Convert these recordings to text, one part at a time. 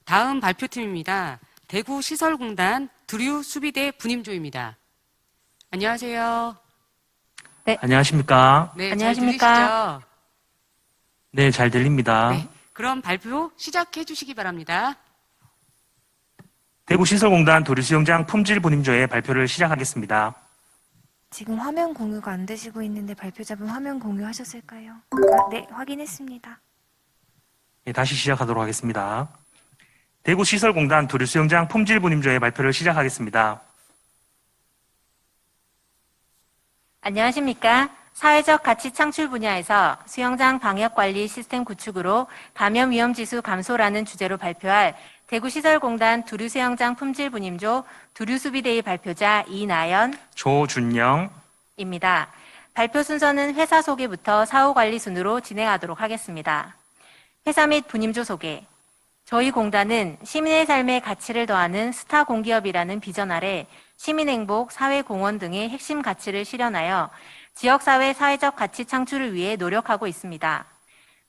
다음 발표팀입니다. 대구시설공단 두류수비대 분임조입니다. 안녕하세요. 네. 안녕하십니까? 네, 안녕하십니까? 잘 들리시죠? 네, 잘 들립니다. 네, 그럼 발표 시작해 주시기 바랍니다. 대구시설공단 도류수영장 품질 분임조의 발표를 시작하겠습니다. 지금 화면 공유가 안 되시고 있는데 발표자분 화면 공유하셨을까요? 네, 확인했습니다. 네, 다시 시작하도록 하겠습니다. 대구시설공단 도류수영장 품질 분임조의 발표를 시작하겠습니다. 안녕하십니까. 사회적 가치 창출 분야에서 수영장 방역관리 시스템 구축으로 감염 위험 지수 감소라는 주제로 발표할 대구시설공단 두류수영장 품질 분임조 두류수비대의 발표자 이나연입니다. 조준영, 발표 순서는 회사 소개부터 사후 관리 순으로 진행하도록 하겠습니다. 회사 및 분임조 소개. 저희 공단은 시민의 삶에 가치를 더하는 스타 공기업이라는 비전 아래 시민행복, 사회공헌 등의 핵심 가치를 실현하여 지역사회 사회적 가치 창출을 위해 노력하고 있습니다.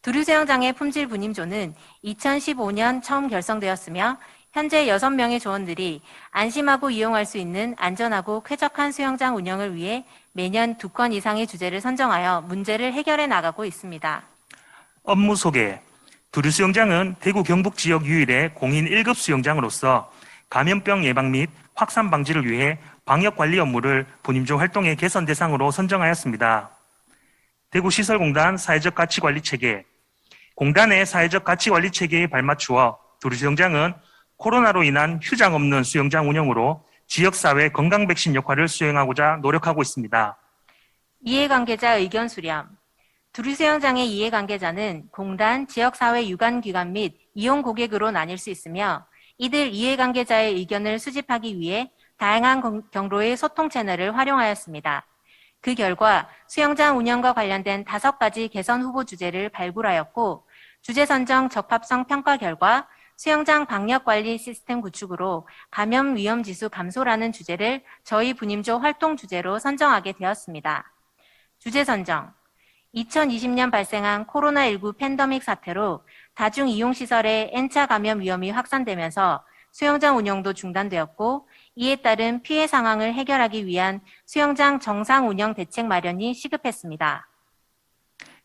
두류수영장의 품질 분임조는 2015년 처음 결성되었으며 현재 6명의 조원들이 안심하고 이용할 수 있는 안전하고 쾌적한 수영장 운영을 위해 매년 2건 이상의 주제를 선정하여 문제를 해결해 나가고 있습니다. 업무 소개. 두류수영장은 대구 경북 지역 유일의 공인 1급 수영장으로서 감염병 예방 및 확산 방지를 위해 방역관리 업무를 분임조 활동의 개선 대상으로 선정하였습니다. 대구시설공단 사회적 가치관리 체계. 공단의 사회적 가치관리 체계에 발맞추어 두류수영장은 코로나로 인한 휴장 없는 수영장 운영으로 지역사회 건강 백신 역할을 수행하고자 노력하고 있습니다. 이해관계자 의견 수렴. 두류수영장의 이해관계자는 공단, 지역사회 유관기관 및 이용 고객으로 나뉠 수 있으며 이들 이해관계자의 의견을 수집하기 위해 다양한 경로의 소통 채널을 활용하였습니다. 그 결과 수영장 운영과 관련된 5가지 개선 후보 주제를 발굴하였고 주제 선정 적합성 평가 결과 수영장 방역관리 시스템 구축으로 감염 위험 지수 감소라는 주제를 저희 분임조 활동 주제로 선정하게 되었습니다. 주제 선정. 2020년 발생한 코로나19 팬데믹 사태로 다중이용시설의 N차 감염 위험이 확산되면서 수영장 운영도 중단되었고 이에 따른 피해 상황을 해결하기 위한 수영장 정상 운영 대책 마련이 시급했습니다.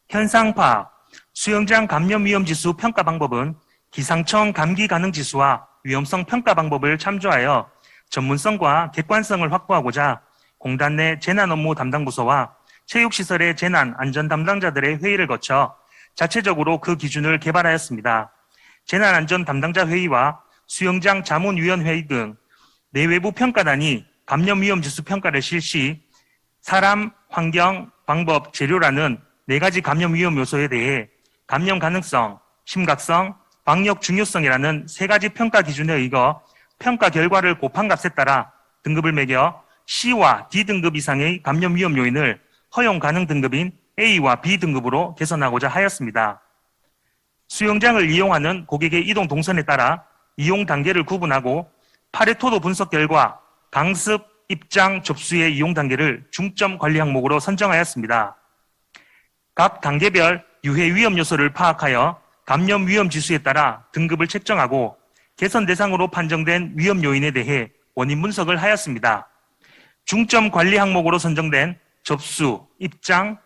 현상 파악. 수영장 감염 위험 지수 평가 방법은 기상청 감기 가능 지수와 위험성 평가 방법을 참조하여 전문성과 객관성을 확보하고자 공단 내 재난 업무 담당 부서와 체육시설의 재난 안전 담당자들의 회의를 거쳐 자체적으로 그 기준을 개발하였습니다. 재난 안전 담당자 회의와 수영장 자문위원회의 등 내외부 평가단이 감염 위험 지수 평가를 실시, 사람, 환경, 방법, 재료라는 4가지 감염 위험 요소에 대해 감염 가능성, 심각성, 방역 중요성이라는 3가지 평가 기준에 의거 평가 결과를 곱한 값에 따라 등급을 매겨 C와 D 등급 이상의 감염 위험 요인을 허용 가능 등급인 A와 B 등급으로 개선하고자 하였습니다. 수영장을 이용하는 고객의 이동 동선에 따라 이용 단계를 구분하고 파레토도 분석 결과 강습, 입장, 접수의 이용 단계를 중점 관리 항목으로 선정하였습니다. 각 단계별 유해 위험 요소를 파악하여 감염 위험 지수에 따라 등급을 책정하고 개선 대상으로 판정된 위험 요인에 대해 원인 분석을 하였습니다. 중점 관리 항목으로 선정된 접수, 입장,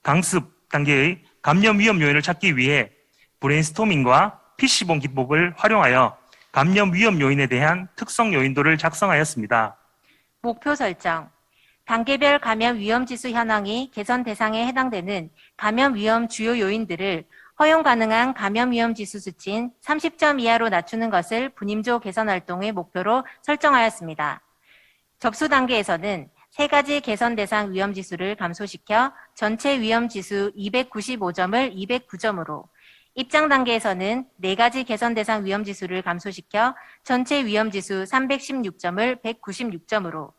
강습 단계의 감염 위험 요인을 찾기 위해 브레인스토밍과 PC본 기법을 활용하여 감염 위험 요인에 대한 특성 요인도를 작성하였습니다. 목표 설정. 단계별 감염 위험 지수 현황이 개선 대상에 해당되는 감염 위험 주요 요인들을 허용 가능한 감염 위험 지수 수치인 30점 이하로 낮추는 것을 분임조 개선 활동의 목표로 설정하였습니다. 접수 단계에서는 3가지 개선 대상 위험 지수를 감소시켜 전체 위험 지수 295점을 209점으로, 입장 단계에서는 4가지 개선 대상 위험 지수를 감소시켜 전체 위험 지수 316점을 196점으로,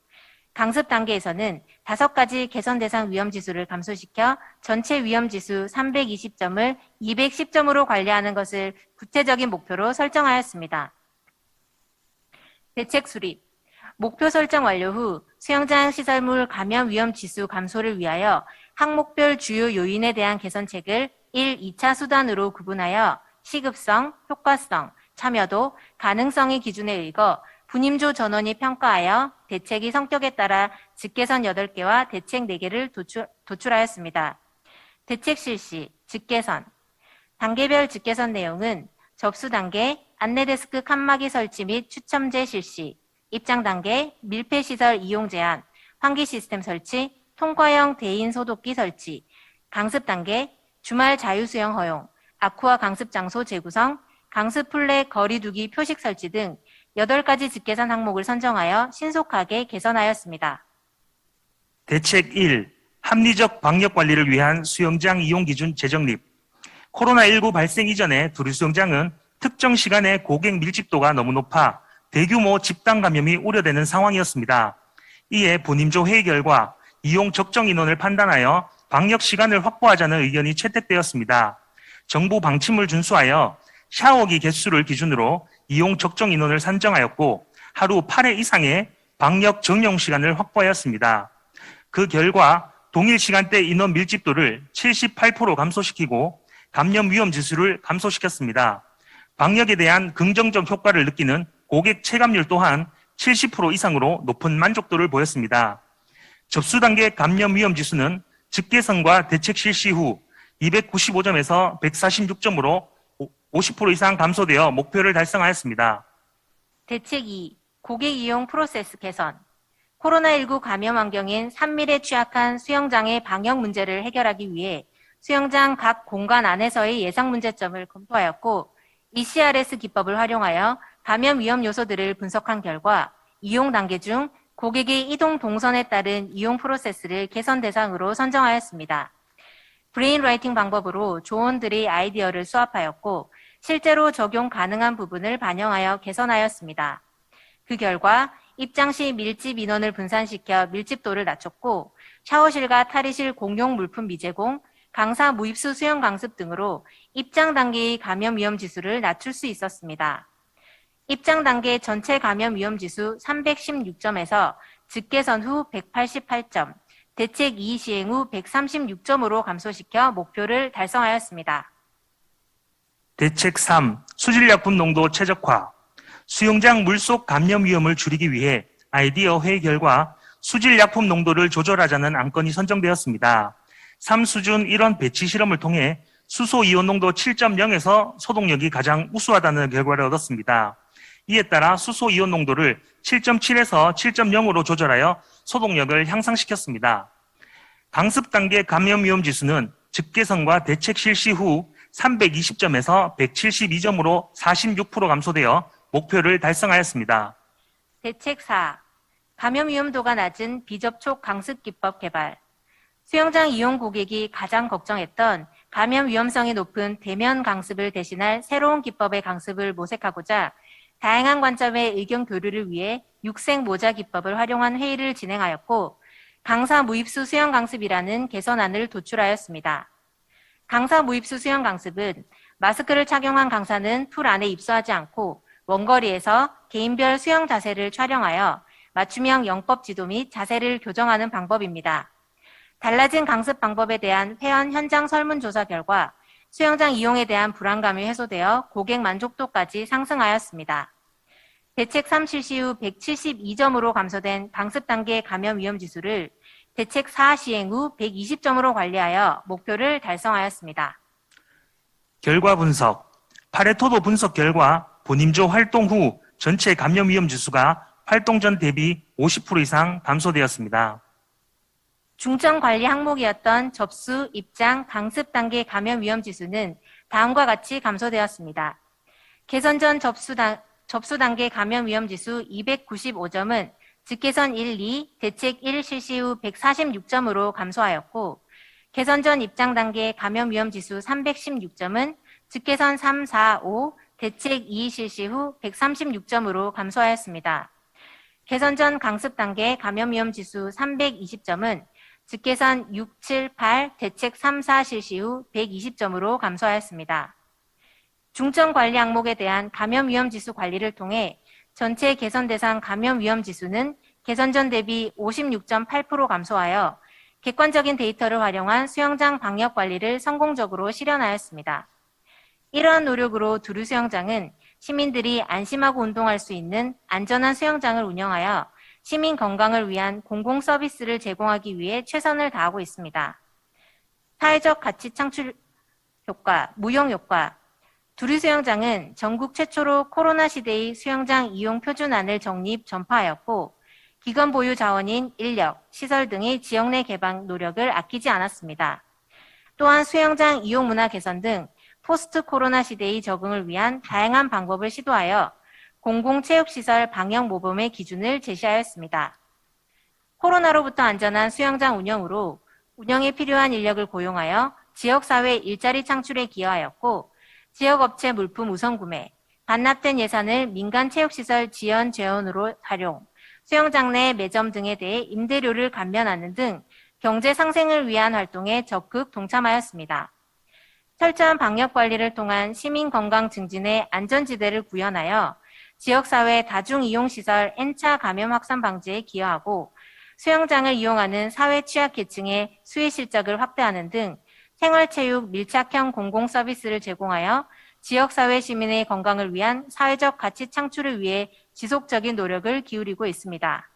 강습 단계에서는 5가지 개선 대상 위험 지수를 감소시켜 전체 위험 지수 320점을 210점으로 관리하는 것을 구체적인 목표로 설정하였습니다. 대책 수립. 목표 설정 완료 후 수영장 시설물 감염 위험 지수 감소를 위하여 항목별 주요 요인에 대한 개선책을 1, 2차 수단으로 구분하여 시급성, 효과성, 참여도, 가능성의 기준에 의거 분임조 전원이 평가하여 대책의 성격에 따라 직계선 8개와 대책 4개를 도출하였습니다. 대책 실시, 직계선. 단계별 직계선 내용은 접수 단계, 안내데스크 칸막이 설치 및 추첨제 실시, 입장 단계, 밀폐시설 이용 제한, 환기 시스템 설치, 통과형 대인 소독기 설치, 강습 단계, 주말 자유수영 허용, 아쿠아 강습 장소 재구성, 강습 플랫 거리두기 표식 설치 등 8가지 직계선 항목을 선정하여 신속하게 개선하였습니다. 대책 1. 합리적 방역 관리를 위한 수영장 이용 기준 재정립. 코로나19 발생 이전에 두류 수영장은 특정 시간에 고객 밀집도가 너무 높아 대규모 집단 감염이 우려되는 상황이었습니다. 이에 본임조 회의 결과 이용 적정 인원을 판단하여 방역 시간을 확보하자는 의견이 채택되었습니다. 정부 방침을 준수하여 샤워기 개수를 기준으로 이용 적정 인원을 산정하였고 하루 8회 이상의 방역 정용 시간을 확보하였습니다. 그 결과 동일 시간대 인원 밀집도를 78% 감소시키고 감염 위험 지수를 감소시켰습니다. 방역에 대한 긍정적 효과를 느끼는 고객 체감률 또한 70% 이상으로 높은 만족도를 보였습니다. 접수 단계 감염 위험 지수는 직계선과 대책 실시 후 295점에서 146점으로 50% 이상 감소되어 목표를 달성하였습니다. 대책 2. 고객 이용 프로세스 개선. 코로나19 감염 환경인 산밀에 취약한 수영장의 방역 문제를 해결하기 위해 수영장 각 공간 안에서의 예상 문제점을 검토하였고 ECRS 기법을 활용하여 감염 위험 요소들을 분석한 결과 이용 단계 중 고객의 이동 동선에 따른 이용 프로세스를 개선 대상으로 선정하였습니다. 브레인라이팅 방법으로 조언들의 아이디어를 수합하였고 실제로 적용 가능한 부분을 반영하여 개선하였습니다. 그 결과 입장 시 밀집 인원을 분산시켜 밀집도를 낮췄고 샤워실과 탈의실 공용 물품 미제공, 강사 무입수 수영 강습 등으로 입장 단계의 감염 위험 지수를 낮출 수 있었습니다. 입장 단계 전체 감염 위험 지수 316점에서 직계선 후 188점, 대책 2 시행 후 136점으로 감소시켜 목표를 달성하였습니다. 대책 3. 수질약품 농도 최적화. 수영장 물속 감염 위험을 줄이기 위해 아이디어 회의 결과 수질약품 농도를 조절하자는 안건이 선정되었습니다. 3수준 1원 배치 실험을 통해 수소 이온 농도 7.0에서 소독력이 가장 우수하다는 결과를 얻었습니다. 이에 따라 수소 이온 농도를 7.7에서 7.0으로 조절하여 소독력을 향상시켰습니다. 강습 단계 감염 위험 지수는 직계선과 대책 실시 후 320점에서 172점으로 46% 감소되어 목표를 달성하였습니다. 대책 4. 감염 위험도가 낮은 비접촉 강습 기법 개발. 수영장 이용 고객이 가장 걱정했던 감염 위험성이 높은 대면 강습을 대신할 새로운 기법의 강습을 모색하고자 다양한 관점의 의견 교류를 위해 육색 모자 기법을 활용한 회의를 진행하였고 강사 무입수 수영 강습이라는 개선안을 도출하였습니다. 강사 무입수 수영 강습은 마스크를 착용한 강사는 풀 안에 입수하지 않고 원거리에서 개인별 수영 자세를 촬영하여 맞춤형 영법 지도 및 자세를 교정하는 방법입니다. 달라진 강습 방법에 대한 회원 현장 설문조사 결과 수영장 이용에 대한 불안감이 해소되어 고객 만족도까지 상승하였습니다. 대책 3 실시 후 172점으로 감소된 강습 단계 감염 위험 지수를 대책 4 시행 후 120점으로 관리하여 목표를 달성하였습니다. 결과 분석. 파레토도 분석 결과 본임조 활동 후 전체 감염 위험 지수가 활동 전 대비 50% 이상 감소되었습니다. 중점 관리 항목이었던 접수, 입장, 강습 단계 감염 위험 지수는 다음과 같이 감소되었습니다. 개선 전 접수 단계 감염 위험 지수 295점은 직계선 1, 2, 대책 1 실시 후 146점으로 감소하였고 개선 전 입장 단계 감염 위험 지수 316점은 직계선 3, 4, 5, 대책 2 실시 후 136점으로 감소하였습니다. 개선 전 강습 단계 감염 위험 지수 320점은 직계선 6, 7, 8, 대책 3, 4 실시 후 120점으로 감소하였습니다. 중점 관리 항목에 대한 감염 위험 지수 관리를 통해 전체 개선 대상 감염 위험 지수는 개선 전 대비 56.8% 감소하여 객관적인 데이터를 활용한 수영장 방역 관리를 성공적으로 실현하였습니다. 이러한 노력으로 두류 수영장은 시민들이 안심하고 운동할 수 있는 안전한 수영장을 운영하여 시민 건강을 위한 공공 서비스를 제공하기 위해 최선을 다하고 있습니다. 사회적 가치 창출 효과, 무용 효과. 두류 수영장은 전국 최초로 코로나 시대의 수영장 이용 표준안을 정립, 전파하였고 기관 보유 자원인 인력, 시설 등의 지역 내 개방 노력을 아끼지 않았습니다. 또한 수영장 이용 문화 개선 등 포스트 코로나 시대의 적응을 위한 다양한 방법을 시도하여 공공체육시설 방역 모범의 기준을 제시하였습니다. 코로나로부터 안전한 수영장 운영으로 운영에 필요한 인력을 고용하여 지역사회 일자리 창출에 기여하였고 지역업체 물품 우선 구매, 반납된 예산을 민간체육시설 지연 재원으로 활용, 수영장 내 매점 등에 대해 임대료를 감면하는 등 경제 상생을 위한 활동에 적극 동참하였습니다. 철저한 방역 관리를 통한 시민 건강 증진의 안전지대를 구현하여 지역사회 다중이용시설 N차 감염 확산 방지에 기여하고 수영장을 이용하는 사회 취약계층의 수혜 실적을 확대하는 등 생활체육 밀착형 공공서비스를 제공하여 지역사회 시민의 건강을 위한 사회적 가치 창출을 위해 지속적인 노력을 기울이고 있습니다.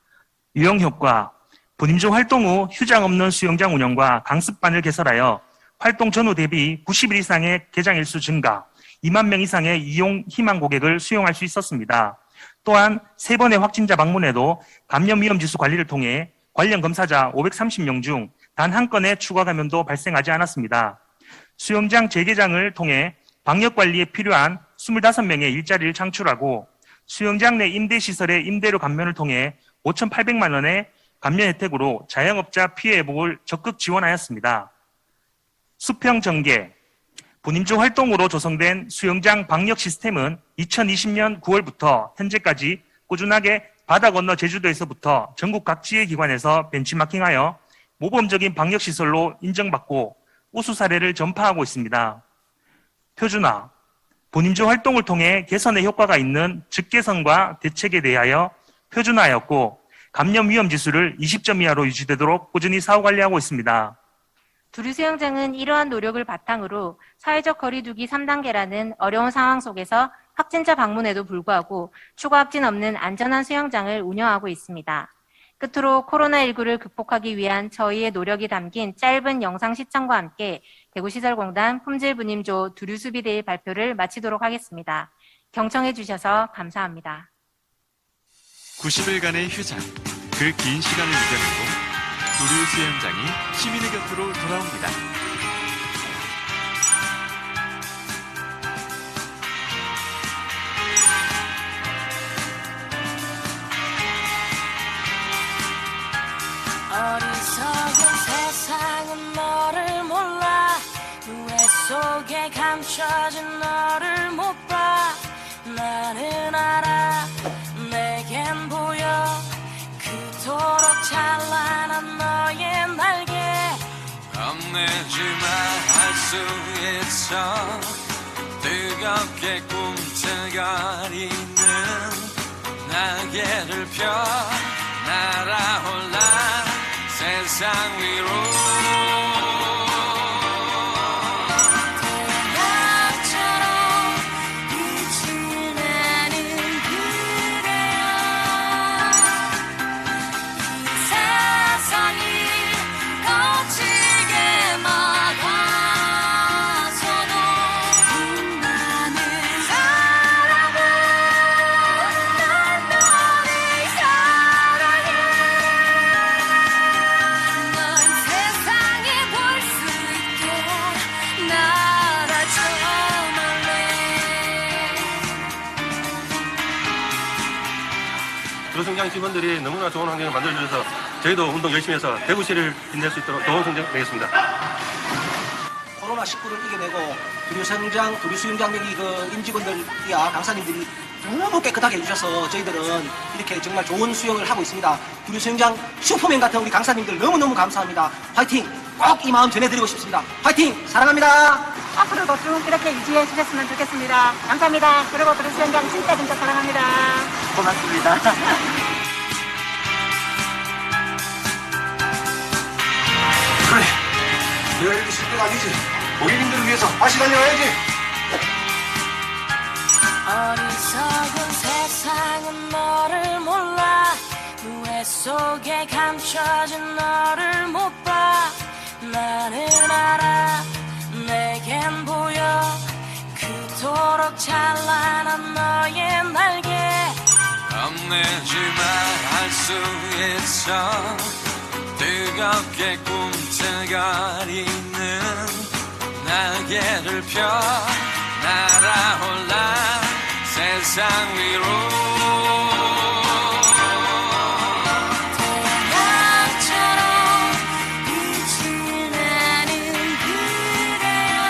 유형 효과. 분임조 활동 후 휴장 없는 수영장 운영과 강습반을 개설하여 활동 전후 대비 90일 이상의 개장 일수 증가, 2만 명 이상의 이용 희망 고객을 수용할 수 있었습니다. 또한 3번의 확진자 방문에도 감염 위험 지수 관리를 통해 관련 검사자 530명 중 단 한 건의 추가 감염도 발생하지 않았습니다. 수영장 재개장을 통해 방역 관리에 필요한 25명의 일자리를 창출하고 수영장 내 임대시설의 임대료 감면을 통해 5,800만 원의 감면 혜택으로 자영업자 피해 회복을 적극 지원하였습니다. 수평 전개. 분임조 활동으로 조성된 수영장 방역 시스템은 2020년 9월부터 현재까지 꾸준하게 바다 건너 제주도에서부터 전국 각지의 기관에서 벤치마킹하여 모범적인 방역시설로 인정받고 우수 사례를 전파하고 있습니다. 표준화. 분임조 활동을 통해 개선에 효과가 있는 즉개선과 대책에 대하여 표준화하였고 감염 위험 지수를 20점 이하로 유지되도록 꾸준히 사후 관리하고 있습니다. 두류 수영장은 이러한 노력을 바탕으로 사회적 거리두기 3단계라는 어려운 상황 속에서 확진자 방문에도 불구하고 추가 확진 없는 안전한 수영장을 운영하고 있습니다. 끝으로 코로나19를 극복하기 위한 저희의 노력이 담긴 짧은 영상 시청과 함께 대구시설공단 품질분임조 두류수비대의 발표를 마치도록 하겠습니다. 경청해 주셔서 감사합니다. 90일간의 휴장, 그 긴 시간을 이겨내고 두류 수영장이 시민의 곁으로 돌아옵니다. 어리석은 세상은 너를 몰라 후회 속에 감춰진 너를 못 봐 나는 알아 내겐 보여 그토록 찬란한 너의 날개 겁내지마 할 수 있어 뜨겁게 꿈틀거리는 날개를 펴 날아올라 세상 위로 태양처럼 빛이 나는 그대여 이 세상이 거칠게 막아서도 빛나는 사랑은 난 너를 사랑해 넌 세상에 볼 수 있게 날아줘 멀리 두류수영장 직원들이 너무나 좋은 환경을 만들어주셔서 저희도 운동 열심히 해서 대구시를 빛낼 수 있도록 좋은 성적 내겠습니다. 코로나19를 이겨내고 두류수영장, 두류수영장 여기 그 임직원들이야 강사님들이 너무 깨끗하게 해주셔서 저희들은 이렇게 정말 좋은 수영을 하고 있습니다. 두류수영장 슈퍼맨 같은 우리 강사님들 너무너무 감사합니다. 화이팅! 꼭 이 마음 전해드리고 싶습니다. 화이팅! 사랑합니다. 앞으로도 쭉 이렇게 유지해 주셨으면 좋겠습니다. 감사합니다. 그리고 두류 수영장 진짜 사랑합니다. 고맙습니다. 그래, 내가 이렇게 쉴 때가 아니지. 고객님들을 위해서 다시 달려와야지. 어리석은 세상은 너를 몰라 후회 속에 감춰진 너를 못 봐 나는 알아 내겐 보여 그토록 찬란한 너의 날개 겁내지만 할 수 있어 뜨겁게 꿈틀거리는 날개를 펴 날아올라 세상 위로 태양처럼 빛이 나는 그대여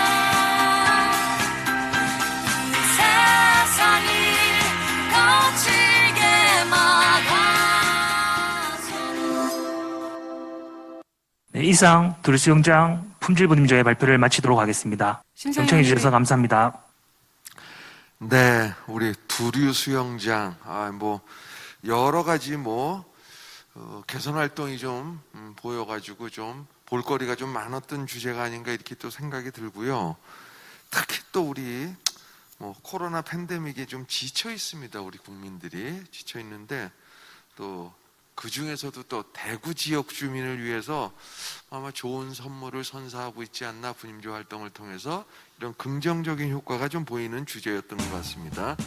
이 세상이 거칠게 막아서 네, 이상 두류 수영장 품질 분임조회 발표를 마치도록 하겠습니다. 경청해 주셔서 감사합니다. 네, 우리 두류 수영장, 여러 가지 개선 활동이 좀 보여가지고 좀 볼거리가 좀 많았던 주제가 아닌가 이렇게 또 생각이 들고요. 특히 또 우리 코로나 팬데믹에 좀 지쳐 있습니다. 우리 국민들이 지쳐 있는데 또 그 중에서도 또 대구 지역 주민을 위해서 아마 좋은 선물을 선사하고 있지 않나 분임조 활동을 통해서 이런 긍정적인 효과가 좀 보이는 주제였던 것 같습니다.